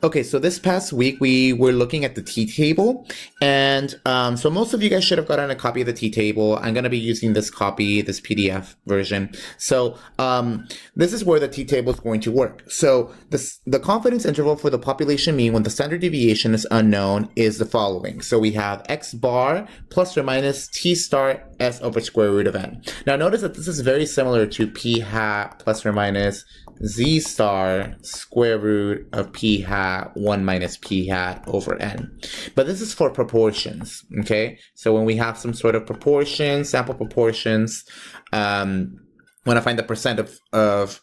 Okay, so this past week we were looking at the t-table, and so most of you guys should have gotten a copy of the t-table. I'm going to be using this copy, this PDF version. So this is where the t-table is going to work. So the confidence interval for the population mean when the standard deviation is unknown is the following. So we have x bar plus or minus t star s over square root of n. Now notice that this is very similar to p hat plus or minus z star square root of p hat 1 minus p hat over n. But this is for proportions, okay? So when we have some sort of proportions, sample proportions, when I find the percent of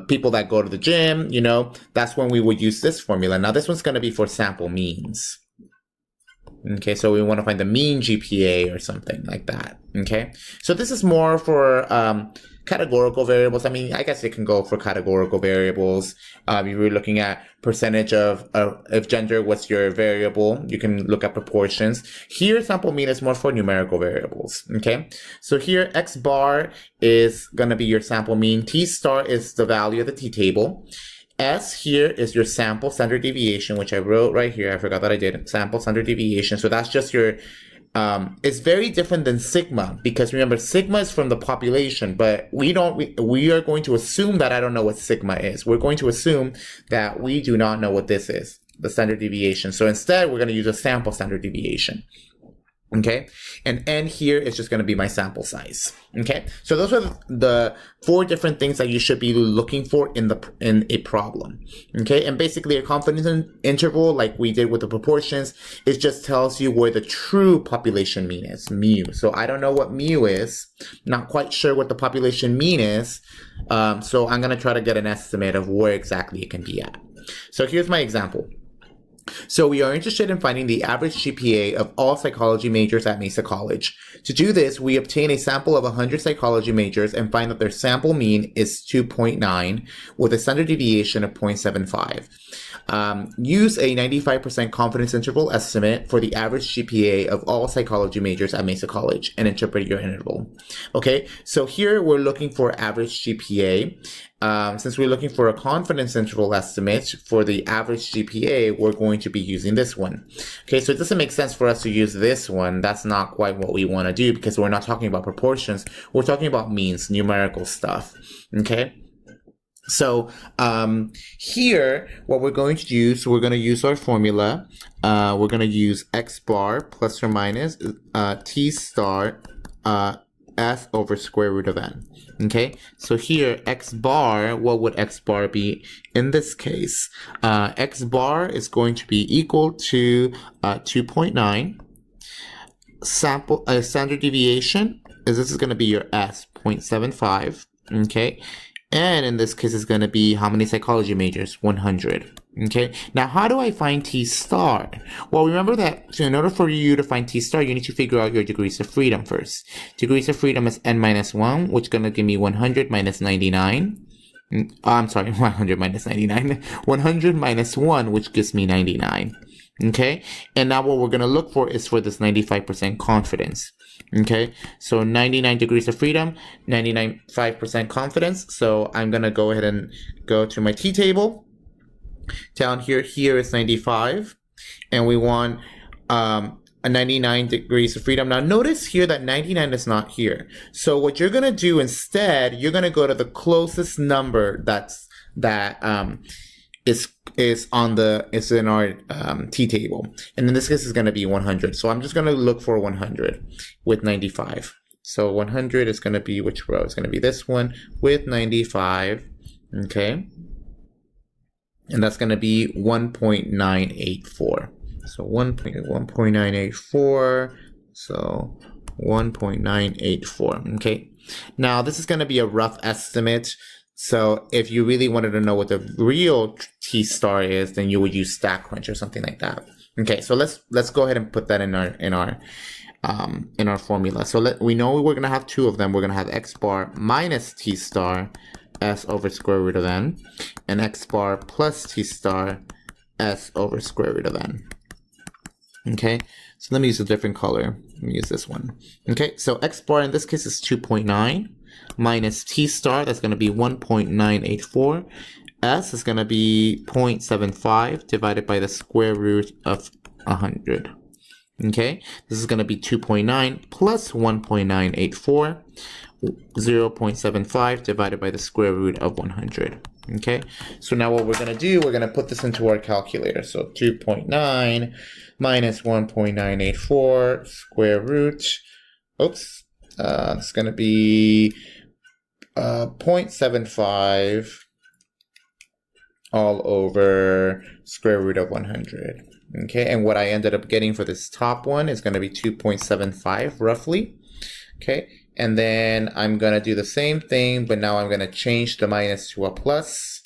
people that go to the gym, you know, that's when we would use this formula. Now this one's going to be for sample means. Okay, so we want to find the mean GPA or something like that. Okay, so this is more for categorical variables. I mean, I guess it can go for categorical variables. If you're looking at percentage of if gender was your variable, you can look at proportions. Here, sample mean is more for numerical variables. Okay, so here x bar is going to be your sample mean. T star is the value of the t-table. S here is your sample standard deviation, which I wrote right here. I forgot that I did sample standard deviation. So that's just your, it's very different than sigma, because remember sigma is from the population, but we are going to assume that I don't know what sigma is. We're going to assume that we do not know what this is, the standard deviation. So instead we're going to use a sample standard deviation. Okay, and n here is just going to be my sample size. Okay, so those are the 4 different things that you should be looking for in a problem. Okay, and basically a confidence interval, like we did with the proportions, it just tells you where the true population mean is, mu. So I don't know what mu is, not quite sure what the population mean is, so I'm going to try to get an estimate of where exactly it can be at. So here's my example. So we are interested in finding the average GPA of all psychology majors at Mesa College. To do this, we obtain a sample of 100 psychology majors and find that their sample mean is 2.9 with a standard deviation of 0.75. Use a 95% confidence interval estimate for the average GPA of all psychology majors at Mesa College and interpret your interval. Okay, so here we're looking for average GPA. Since we're looking for a confidence interval estimate for the average GPA, we're going to be using this one. Okay, so it doesn't make sense for us to use this one. That's not quite what we want to do, because we're not talking about proportions. We're talking about means, numerical stuff. Okay. So here, what we're going to use, we're going to use our formula. We're going to use x bar plus or minus t star s over square root of n. Okay, so here x bar, what would x bar be in this case? X bar is going to be equal to 2.9. Sample standard deviation is this is going to be your s, 0.75. Okay. And in this case, it's going to be how many psychology majors? 100. Okay. Now, how do I find T star? Well, remember that in order for you to find T star, you need to figure out your degrees of freedom first. Degrees of freedom is n minus 1, which is going to give me 100 minus 99. I'm sorry, 100 minus 99. 100 minus 1, which gives me 99. Okay. And now what we're going to look for is for this 95% confidence. Okay, so 99 degrees of freedom, 99.5% confidence. So I'm going to go ahead and go to my t-table. Down here is 95. And we want a 99 degrees of freedom. Now notice here that 99 is not here. So what you're going to do instead, you're going to go to the closest number is in our t-table, and in this case is going to be 100. So I'm just going to look for 100 with 95. So 100 is going to be which row? It's going to be this one with 95. Okay, and that's going to be 1.984. So 1.984. So 1.984. Okay, now this is going to be a rough estimate. So if you really wanted to know what the real T star is, then you would use StatCrunch or something like that. Okay, so let's go ahead and put that in our formula. So we know we're gonna have 2 of them. We're gonna have x bar minus T star s over square root of n, and x bar plus T star s over square root of n. Okay, so let me use a different color. Let me use this one. Okay, so x bar in this case is 2.9. Minus T star, that's going to be 1.984. S is going to be 0.75 divided by the square root of 100. Okay, this is going to be 2.9 plus 1.984, 0.75 divided by the square root of 100. Okay, so now what we're going to do, we're going to put this into our calculator. So 2.9 minus 1.984 square root, oops, it's going to be 0.75 all over square root of 100. Okay, and what I ended up getting for this top one is going to be 2.75 roughly. Okay, and then I'm going to do the same thing, but now I'm going to change the minus to a plus.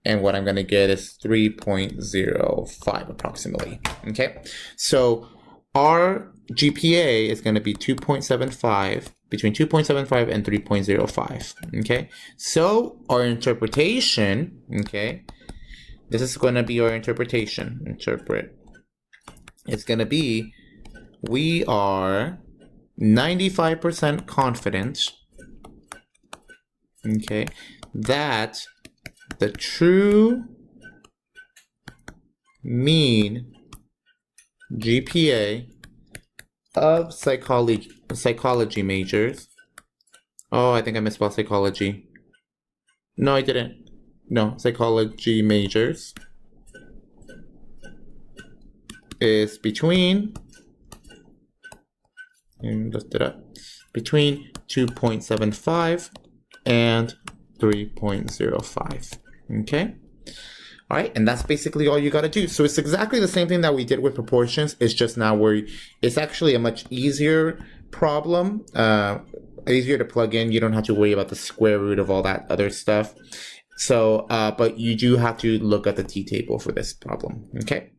And what I'm going to get is 3.05 approximately. Okay, so our GPA is going to be 2.75, between 2.75 and 3.05. Okay, so our interpretation, okay, this is going to be our interpretation. It's going to be, we are 95% confident, okay, that the true mean GPA of psychology majors. Oh, I think I misspelled psychology. No, I didn't. No, psychology majors is between, and lift it up, between 2.75 and 3.05. Okay. All right, and that's basically all you got to do. So it's exactly the same thing that we did with proportions. It's just now it's actually a much easier problem, easier to plug in. You don't have to worry about the square root of all that other stuff. So, but you do have to look at the t-table for this problem. Okay.